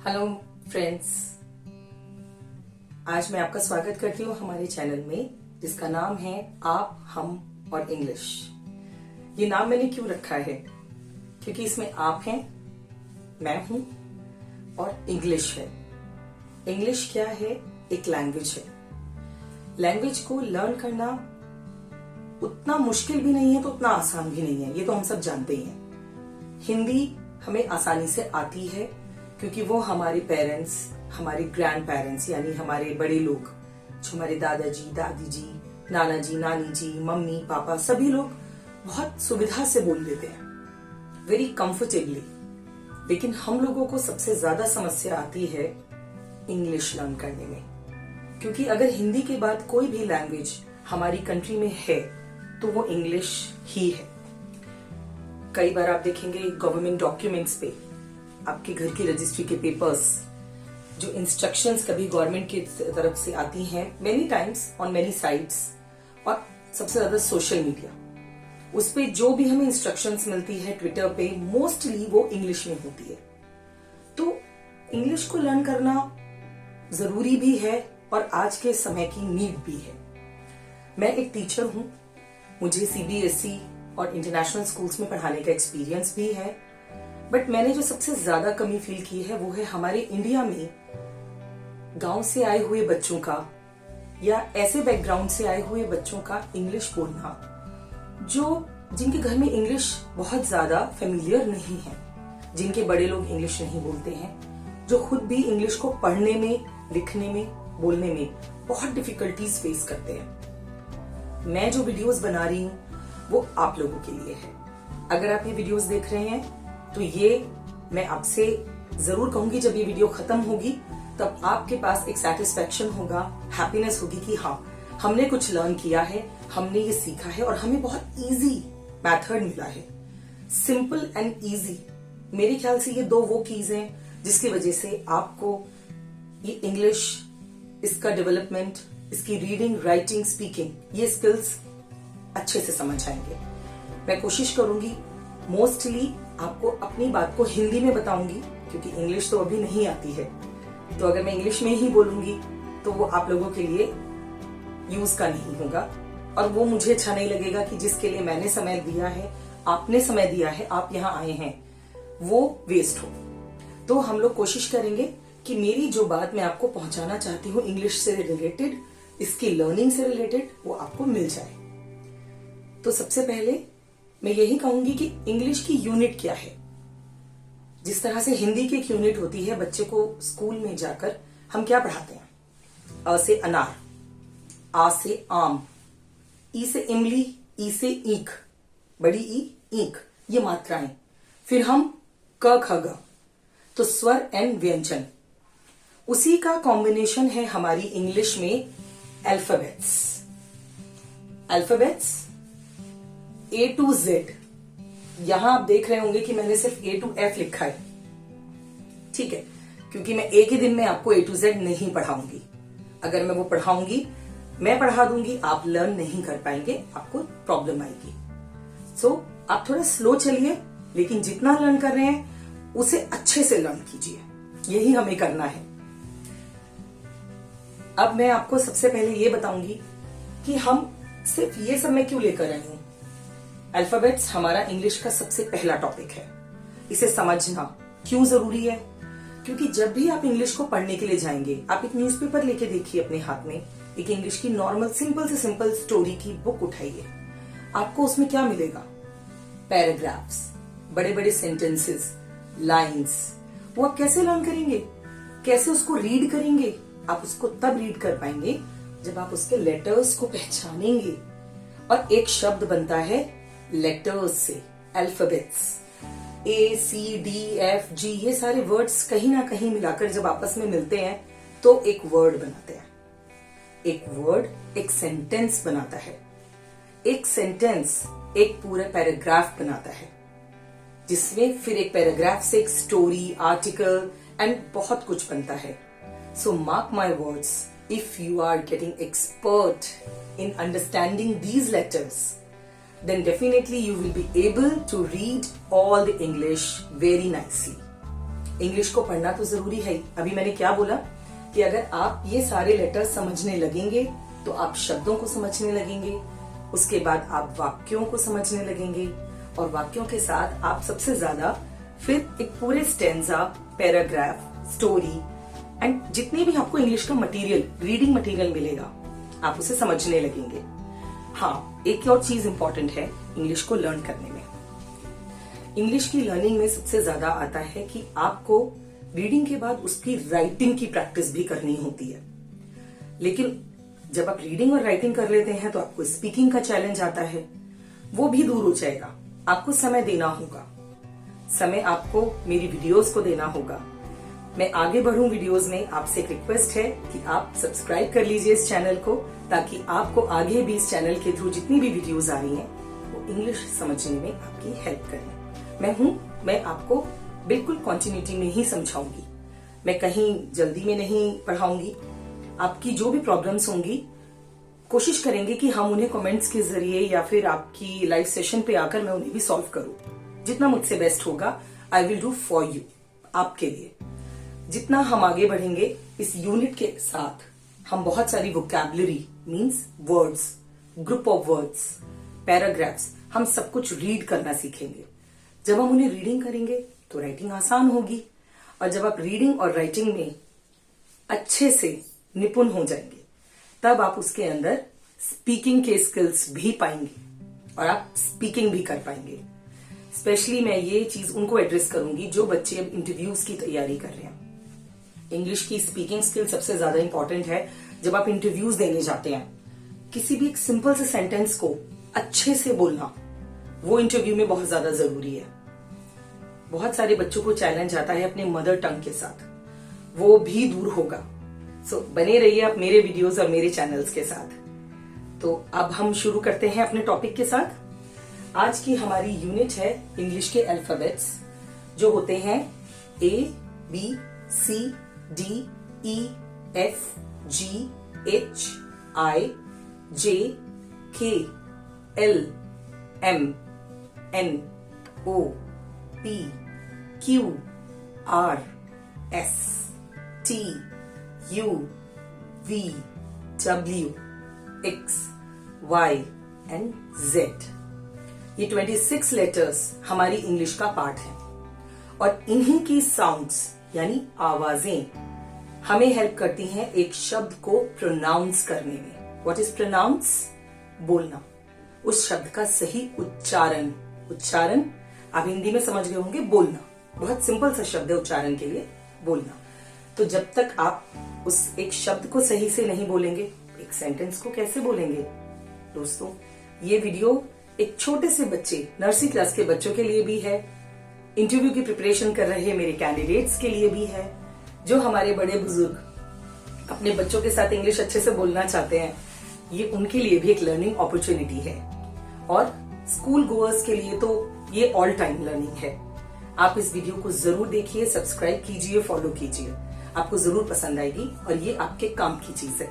Hello friends, आज मैं आपका स्वागत करती हूँ हमारे चैनल में जिसका नाम है आप, हम और इंग्लिश। ये नाम मैंने क्यों रखा है? क्योंकि इसमें आप हैं, मैं हूं और इंग्लिश है। इंग्लिश क्या है? एक लैंग्वेज है। लैंग्वेज को लर्न करना उतना मुश्किल भी नहीं है तो उतना आसान भी नहीं है, ये तो हम सब जानते ही हैं। हिंदी हमें आसानी से आती है क्योंकि वो हमारे पेरेंट्स, हमारे ग्रैंड पेरेंट्स यानी हमारे बड़े लोग, जो हमारे दादाजी, दादी जी, नाना जी, नानी जी, मम्मी, पापा, सभी लोग बहुत सुविधा से बोल लेते हैं, वेरी कंफर्टेबली। लेकिन हम लोगों को सबसे ज्यादा समस्या आती है इंग्लिश लर्न करने में, क्योंकि अगर हिंदी के बाद कोई भी लैंग्वेज हमारी कंट्री में है तो वो इंग्लिश ही है। कई बार आप देखेंगे गवर्नमेंट डॉक्यूमेंट्स पे, आपके घर की रजिस्ट्री के पेपर्स, जो इंस्ट्रक्शंस कभी गवर्नमेंट की तरफ से आती हैं many times on many sites, और सबसे ज्यादा सोशल मीडिया, उस पे जो भी हमें इंस्ट्रक्शंस मिलती है ट्विटर पे, मोस्टली वो इंग्लिश में होती है। तो इंग्लिश को लर्न करना जरूरी भी है और आज के समय की नीड भी है। मैं एक टीचर हूं, मुझे सीबीएसई और इंटरनेशनल स्कूल्स में पढ़ाने का एक्सपीरियंस भी है, बट मैंने जो सबसे ज्यादा कमी फील की है वो है हमारे इंडिया में गांव से आए हुए बच्चों का या ऐसे बैकग्राउंड से आए हुए बच्चों का इंग्लिश बोलना, जो जिनके घर में इंग्लिश बहुत ज्यादा फेमिलियर नहीं है, जिनके बड़े लोग इंग्लिश नहीं बोलते हैं, जो खुद भी इंग्लिश को पढ़ने में, लिखने में, बोलने में बहुत डिफिकल्टीज फेस करते हैं। मैं जो वीडियोस बना रही हूँ वो आप लोगों के लिए है। अगर आप ये वीडियोस देख रहे हैं तो ये मैं आपसे जरूर कहूंगी, जब ये वीडियो खत्म होगी तब आपके पास एक सेटिस्फेक्शन होगा, हैप्पीनेस होगी कि हाँ, हमने कुछ लर्न किया है, हमने ये सीखा है और हमें बहुत इजी मेथड मिला है, सिंपल एंड इजी। मेरे ख्याल से ये दो वो कीज हैं जिसकी वजह से आपको ये इंग्लिश, इसका डेवलपमेंट, इसकी रीडिंग, राइटिंग, स्पीकिंग, ये स्किल्स अच्छे से समझ आएंगे। मैं कोशिश करूंगी मोस्टली आपको अपनी बात को हिंदी में बताऊंगी, क्योंकि इंग्लिश तो अभी नहीं आती है। तो अगर मैं इंग्लिश में ही बोलूंगी तो वो आप लोगों के लिए यूज का नहीं होगा और वो मुझे अच्छा नहीं लगेगा कि जिसके लिए मैंने समय दिया है, आपने समय दिया है, आप यहाँ आए हैं, वो वेस्ट हो। तो हम लोग कोशिश करेंगे कि मेरी जो बात मैं आपको पहुंचाना चाहती हूँ इंग्लिश से रिलेटेड, इसकी लर्निंग से रिलेटेड, वो आपको मिल जाए। तो सबसे पहले मैं यही कहूंगी कि इंग्लिश की यूनिट क्या है। जिस तरह से हिंदी की एक यूनिट होती है, बच्चे को स्कूल में जाकर हम क्या पढ़ाते हैं? अ से अनार, आ से आम, ई से इमली, ई से ईख, बड़ी ई, ईख, ये मात्राएं। फिर हम क ख ग, तो स्वर एंड व्यंजन। उसी का कॉम्बिनेशन है हमारी इंग्लिश में alphabets. Alphabets A to Z। यहां आप देख रहे होंगे कि मैंने सिर्फ A to F लिखा है, ठीक है, क्योंकि मैं एक ही दिन में आपको A to Z नहीं पढ़ाऊंगी। अगर मैं वो पढ़ाऊंगी, मैं पढ़ा दूंगी, आप लर्न नहीं कर पाएंगे, आपको प्रॉब्लम आएगी। सो आप थोड़ा स्लो चलिए, लेकिन जितना लर्न कर रहे हैं उसे अच्छे से लर्न कीजिए, यही हमें करना है। अब मैं आपको सबसे पहले ये बताऊंगी कि हम सिर्फ ये सब मैं क्यों लेकर आई हूं। अल्फाबेट्स हमारा इंग्लिश का सबसे पहला टॉपिक है। इसे समझना क्यों जरूरी है? क्योंकि जब भी आप इंग्लिश को पढ़ने के लिए जाएंगे, आप एक न्यूज़पेपर लेके देखिए अपने हाथ में, एक इंग्लिश की नॉर्मल सिंपल से सिंपल स्टोरी की बुक उठाइए, आपको उसमें क्या मिलेगा? पैराग्राफ्स, बड़े बड़े सेंटेंसेस, लाइन्स। वो आप कैसे लर्न करेंगे? कैसे उसको रीड करेंगे? आप उसको तब रीड कर पाएंगे जब आप उसके लेटर्स को पहचानेंगे। और एक शब्द बनता है लेटर्स से, alphabets, A, C, D, F, G, ये सारे वर्ड्स कहीं ना कहीं मिलाकर जब आपस में मिलते हैं तो एक वर्ड बनाते हैं। एक वर्ड एक सेंटेंस बनाता है, एक सेंटेंस एक पूरा पैराग्राफ बनाता है, जिसमें फिर एक पैराग्राफ से एक स्टोरी, आर्टिकल एंड बहुत कुछ बनता है। So mark my words, if you are getting expert in understanding these letters, then definitely you will be able to read all the English very nicely. English को पढ़ना तो जरूरी है ही। अभी मैंने क्या बोला कि अगर आप ये सारे लेटर्स समझने लगेंगे तो आप शब्दों को समझने लगेंगे, उसके बाद आप वाक्यों को समझने लगेंगे, और वाक्यों के साथ आप सबसे ज्यादा फिर एक पूरे स्टेंजा, पैराग्राफ, स्टोरी एंड जितने भी आपको इंग्लिश का मटेरियल, रीडिंग मटेरियल मिलेगा, आप उसे समझने लगेंगे। हाँ, एक और चीज इंपॉर्टेंट है इंग्लिश को लर्न करने में। इंग्लिश की लर्निंग में सबसे ज्यादा आता है कि आपको रीडिंग के बाद उसकी राइटिंग की प्रैक्टिस भी करनी होती है। लेकिन जब आप रीडिंग और राइटिंग कर लेते हैं तो आपको स्पीकिंग का चैलेंज आता है, वो भी दूर हो जाएगा। आपको समय देना होगा, समय आपको मेरी वीडियोस को देना होगा। मैं आगे बढ़ूं वीडियोस में, आपसे एक रिक्वेस्ट है कि आप सब्सक्राइब कर लीजिए इस चैनल को, ताकि आपको आगे भी इस चैनल के थ्रू जितनी भी वीडियोस आ रही हैं वो इंग्लिश समझने में आपकी हेल्प करें। मैं आपको बिल्कुल कंटिन्यूटी में ही समझाऊंगी, मैं कहीं जल्दी में नहीं पढ़ाऊंगी। आपकी जो भी प्रॉब्लम्स होंगी कोशिश करेंगे कि हम उन्हें कमेंट्स के जरिए या फिर आपकी लाइव सेशन पे आकर मैं उन्हें भी सॉल्व करूं। जितना मुझसे बेस्ट होगा I will do for you, आपके लिए। जितना हम आगे बढ़ेंगे इस यूनिट के साथ, हम बहुत सारी vocabulary means words, group of words, paragraphs, हम सब कुछ रीड करना सीखेंगे। जब हम उन्हें रीडिंग करेंगे तो राइटिंग आसान होगी, और जब आप रीडिंग और राइटिंग में अच्छे से निपुण हो जाएंगे तब आप उसके अंदर स्पीकिंग के स्किल्स भी पाएंगे और आप स्पीकिंग भी कर पाएंगे। स्पेशली मैं ये चीज उनको एड्रेस करूंगी जो बच्चे अब इंटरव्यूज की तैयारी कर रहे हैं। इंग्लिश की स्पीकिंग स्किल सबसे ज्यादा इंपॉर्टेंट है। जब आप इंटरव्यूज देने जाते हैं, किसी भी एक सिंपल से सेंटेंस को अच्छे से बोलना वो इंटरव्यू में बहुत ज्यादा जरूरी है। बहुत सारे बच्चों को चैलेंज आता है अपने मदर टंग के साथ, वो भी दूर होगा। सो बने रहिए आप मेरे वीडियोस और मेरे चैनल्स के साथ। तो अब हम शुरू करते हैं अपने टॉपिक के साथ। आज की हमारी यूनिट है इंग्लिश के अल्फाबेट्स, जो होते हैं ABCDEFGHIJKLMNOPQRSTUVW एंड Z। ये 26 लेटर्स हमारी इंग्लिश का पार्ट है, और इन्हीं की साउंड्स यानी आवाजें हमें हेल्प करती हैं एक शब्द को प्रोनाउंस करने में। What is pronounce? बोलना, उस शब्द का सही उच्चारण। उच्चारण आप हिंदी में समझ गए होंगे, बोलना बहुत सिंपल सा शब्द है उच्चारण के लिए, बोलना। तो जब तक आप उस एक शब्द को सही से नहीं बोलेंगे, एक सेंटेंस को कैसे बोलेंगे? दोस्तों, ये वीडियो एक छोटे से बच्चे, नर्सरी क्लास के बच्चों के लिए भी है, इंटरव्यू की प्रिपरेशन कर रहे मेरे कैंडिडेट्स के लिए भी है, जो हमारे बड़े बुजुर्ग अपने बच्चों के साथ इंग्लिश अच्छे से बोलना चाहते हैं, ये उनके लिए भी एक लर्निंग अपॉर्चुनिटी है। और स्कूल गोअर्स के लिए तो ये ऑल टाइम लर्निंग है। आप इस वीडियो को जरूर देखिए, सब्सक्राइब कीजिए, फॉलो कीजिए, आपको जरूर पसंद आएगी और ये आपके काम की चीज है।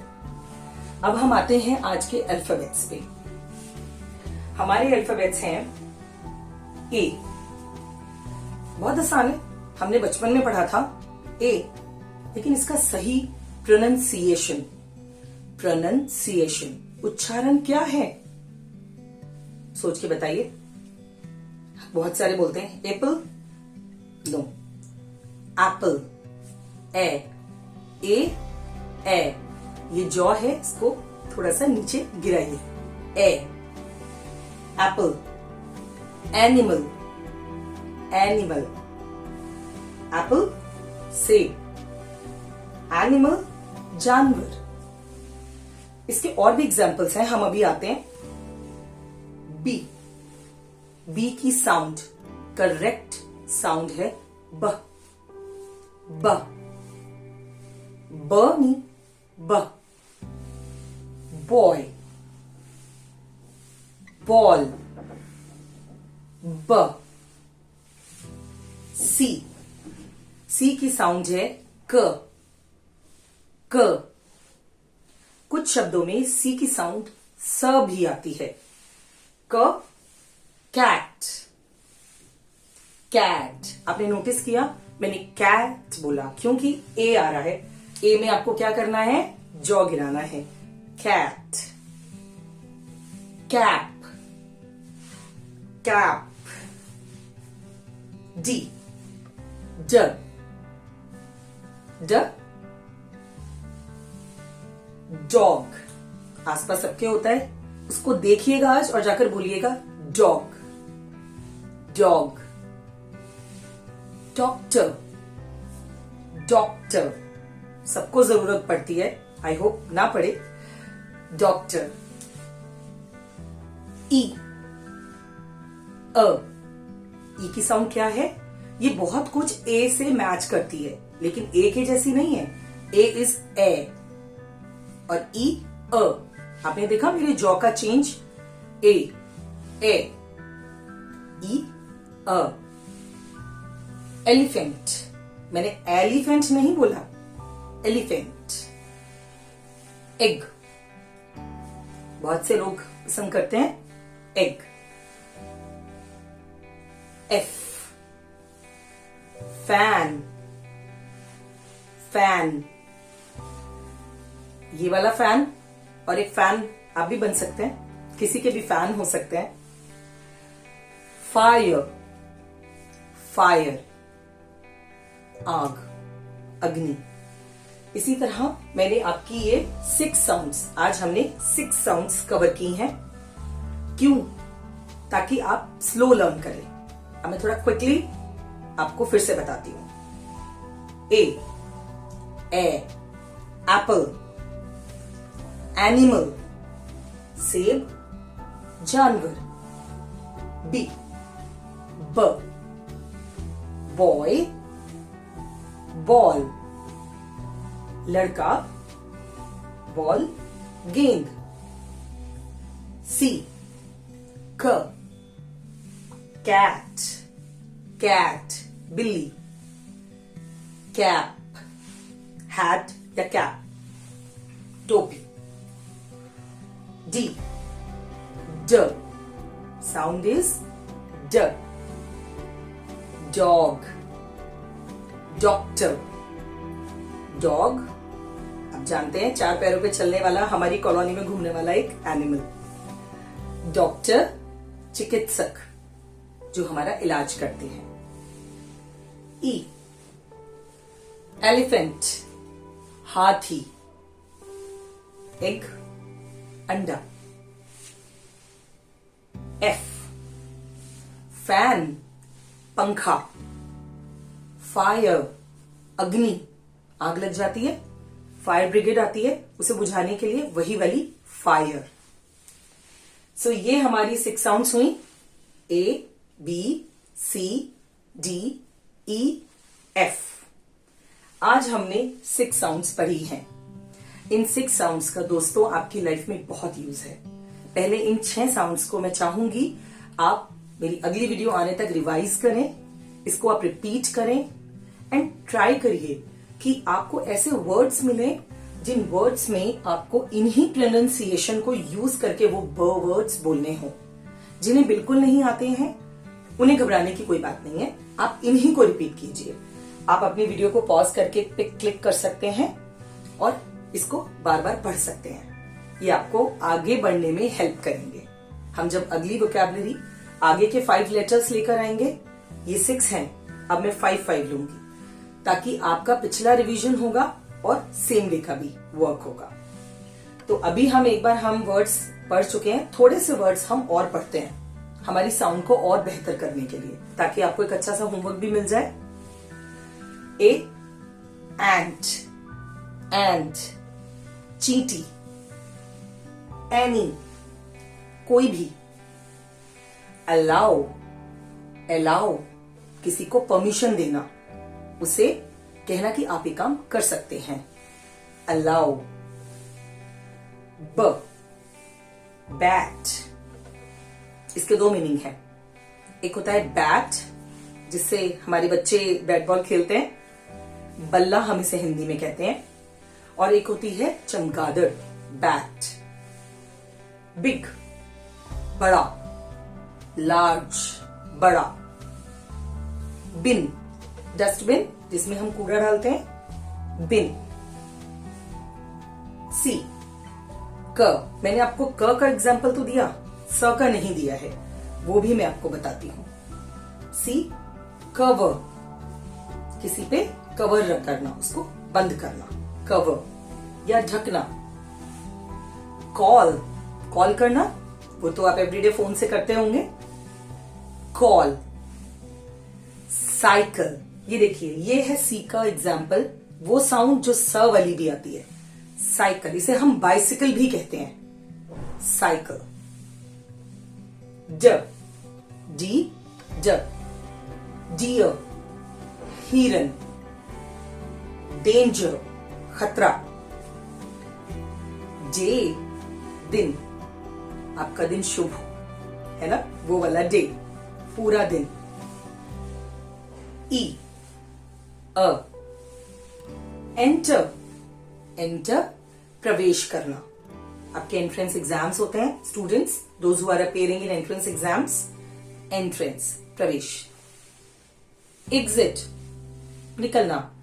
अब हम आते हैं आज के अल्फाबेट्स पे। हमारे अल्फाबेट्स हैं ए। बहुत आसान है, हमने बचपन में पढ़ा था ए, लेकिन इसका सही प्रोनाउंसिएशन उच्चारण क्या है? सोच के बताइए। बहुत सारे बोलते हैं एप्पल, नो, एप्पल, ए, ये जॉ है, इसको थोड़ा सा नीचे गिराइए। ए, एप्पल, एनिमल, एप्पल, सेब, एनिमल, जानवर। इसके और भी एग्जाम्पल्स हैं, हम अभी आते हैं बी। बी की साउंड, करेक्ट साउंड है ब। ब, ब नहीं, ब। बॉय, बॉल, ब। सी, सी की साउंड है क। क। कुछ शब्दों में सी की साउंड स भी आती है। क, कैट, कैट। आपने नोटिस किया मैंने कैट बोला क्योंकि ए आ रहा है। ए में आपको क्या करना है, जॉ गिराना है। Cat, cap, cap. डी, ड, ड, डॉग। आसपास सबके होता है, उसको देखिएगा आज और जाकर बोलिएगा डॉग, डॉग। Doctor, doctor. सबको जरूरत पड़ती है, आई होप ना पड़े। डॉक्टर। ई, अ। ई की साउंड क्या है, ये बहुत कुछ ए से मैच करती है, लेकिन ए के जैसी नहीं है। ए इज ए और ई अ। आपने देखा मेरे जॉ का चेंज, ए, ए, ई, अ। एलिफेंट, मैंने एलिफेंट नहीं बोला, एलिफेंट। एग, बहुत से लोग पसंद करते हैं एग। F, fan, fan. ये वाला फैन और एक फैन आप भी बन सकते हैं, किसी के भी फैन हो सकते हैं। फायर, फायर, आग, अग्नि। इसी तरह मैंने आपकी ये 6 साउंड्स, आज हमने 6 साउंड्स कवर की हैं। क्यों? ताकि आप स्लो लर्न करें। अब मैं थोड़ा क्विकली आपको फिर से बताती हूं। ए, एप्पल, एनिमल, सेब, जानवर। बी, बॉय, बॉल, लड़का, बॉल, गेंद। सी, कैट, कैट, बिल्ली। कैप, हैट या कैप, टोपी। डी, ड, साउंड इज ड, डॉग, डॉक्टर। डॉग आप जानते हैं 4 पैरों पे चलने वाला, हमारी कॉलोनी में घूमने वाला एक एनिमल। डॉक्टर, चिकित्सक, जो हमारा इलाज करते हैं। ई, एलिफेंट, हाथी। एग, अंडा। एफ, फैन, पंखा। फायर, अग्नि, आग लग जाती है, फायर ब्रिगेड आती है, उसे बुझाने के लिए वही वाली फायर। सो ये हमारी 6 साउंड्स हुई, ए, बी, सी, डी, ई, एफ। आज हमने 6 साउंड्स पढ़ी हैं। इन 6 साउंड्स का दोस्तों आपकी लाइफ में बहुत यूज है। पहले इन 6 साउंड्स को मैं चाहूंगी आप मेरी अगली वीडियो आने तक रिवाइज करें, इसको आप रिपीट करें एंड ट्राई करिए कि आपको ऐसे वर्ड्स मिले जिन वर्ड्स में आपको इन्हीं प्रोनाउंसिएशन को यूज करके वो ब वर्ड्स बोलने हो। जिन्हें बिल्कुल नहीं आते हैं उन्हें घबराने की कोई बात नहीं है, आप इन्हीं को रिपीट कीजिए। आप अपनी वीडियो को पॉज करके पे क्लिक कर सकते हैं और इसको बार बार पढ़ सकते हैं। ये आपको आगे बढ़ने में हेल्प करेंगे। हम जब अगली वोकैबुलरी आगे के 5 लेटर्स लेकर आएंगे, ये 6 हैं, अब मैं 5 लूंगी ताकि आपका पिछला रिवीजन होगा और सेम वे का भी वर्क होगा। तो अभी हम वर्ड्स पढ़ चुके हैं, थोड़े से वर्ड्स हम और पढ़ते हैं हमारी साउंड को और बेहतर करने के लिए, ताकि आपको एक अच्छा सा होमवर्क भी मिल जाए। ए, एंट, एंट, चींटी, एनी, कोई भी। अलाउ, अलाउ, किसी को परमिशन देना, उसे कहना कि आप ये काम कर सकते हैं। अलाउ। ब, बैट, इसके 2 मीनिंग है। एक होता है बैट, जिससे हमारे बच्चे बैट बॉल खेलते हैं, बल्ला हम इसे हिंदी में कहते हैं, और एक होती है चमगादड़, बैट। बिग, बड़ा, लार्ज, बड़ा। बिन, डस्टबिन, जिसमें हम कूड़ा डालते हैं, बिन। सी, क, मैंने आपको क का एग्जाम्पल तो दिया, स का नहीं दिया है, वो भी मैं आपको बताती हूं। सी, कवर, किसी पे कवर करना, उसको बंद करना, कवर या ढकना। कॉल, कॉल करना, वो तो आप एवरीडे फोन से करते होंगे, कॉल। साइकिल, ये देखिए, ये है सी का एग्जाम्पल, वो साउंड जो स वाली भी आती है, साइकिल। इसे हम बाइसिकल भी कहते हैं, साइकिल। ड, डी, ड, डियर, हिरन। डेंजर, खतरा। डे, दिन, आपका दिन शुभ हो, है ना, वो वाला डे, पूरा दिन। ई, अ, एंटर, एंटर, प्रवेश करना। आपके एंट्रेंस एग्जाम्स होते हैं, students, those who are appearing in entrance exams, entrance, प्रवेश। एग्जिट, निकलना।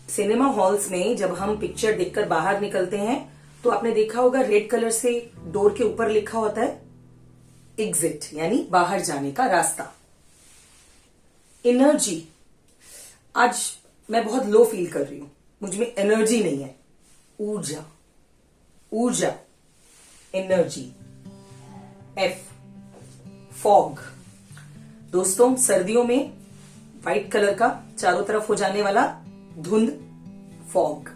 सिनेमा हॉल्स में जब हम पिक्चर देखकर बाहर निकलते हैं तो आपने देखा होगा रेड कलर से डोर के ऊपर लिखा होता है एग्जिट, यानी बाहर जाने का रास्ता। एनर्जी, आज मैं बहुत लो फील कर रही हूं, मुझ में एनर्जी नहीं है, ऊर्जा, ऊर्जा, एनर्जी। एफ, फॉग, दोस्तों सर्दियों में व्हाइट कलर का चारों तरफ हो जाने वाला धुंध, फॉग।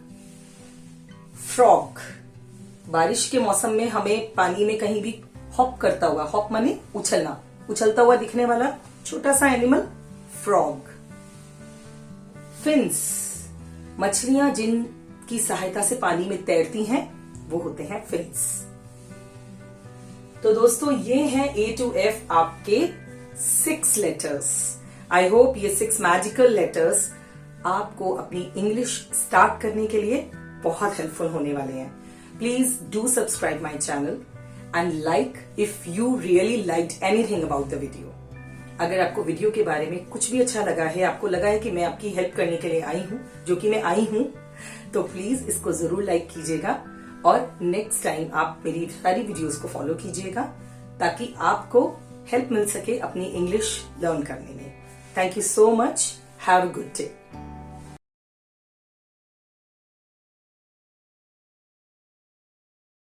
फ्रॉग, बारिश के मौसम में हमें पानी में कहीं भी हॉप करता हुआ, हॉप माने उछलना, उछलता हुआ दिखने वाला छोटा सा एनिमल, फ्रॉग। फिन्स, मछलियां जिनकी सहायता से पानी में तैरती हैं, वो होते हैं फिन्स। तो दोस्तों ये है A to F आपके 6 लेटर्स। आई होप ये 6 मैजिकल लेटर्स आपको अपनी इंग्लिश स्टार्ट करने के लिए बहुत हेल्पफुल होने वाले हैं। Please do subscribe my channel and like if you really liked anything about the video. अगर आपको वीडियो के बारे में कुछ भी अच्छा लगा है, आपको लगा है कि मैं आपकी हेल्प करने के लिए आई हूं, जो कि मैं आई हूं, तो प्लीज इसको जरूर लाइक कीजिएगा और नेक्स्ट टाइम आप मेरी सारी वीडियोस को फॉलो कीजिएगा ताकि आपको हेल्प मिल सके अपनी इंग्लिश लर्न करने में। Thank you so much. Have a good day.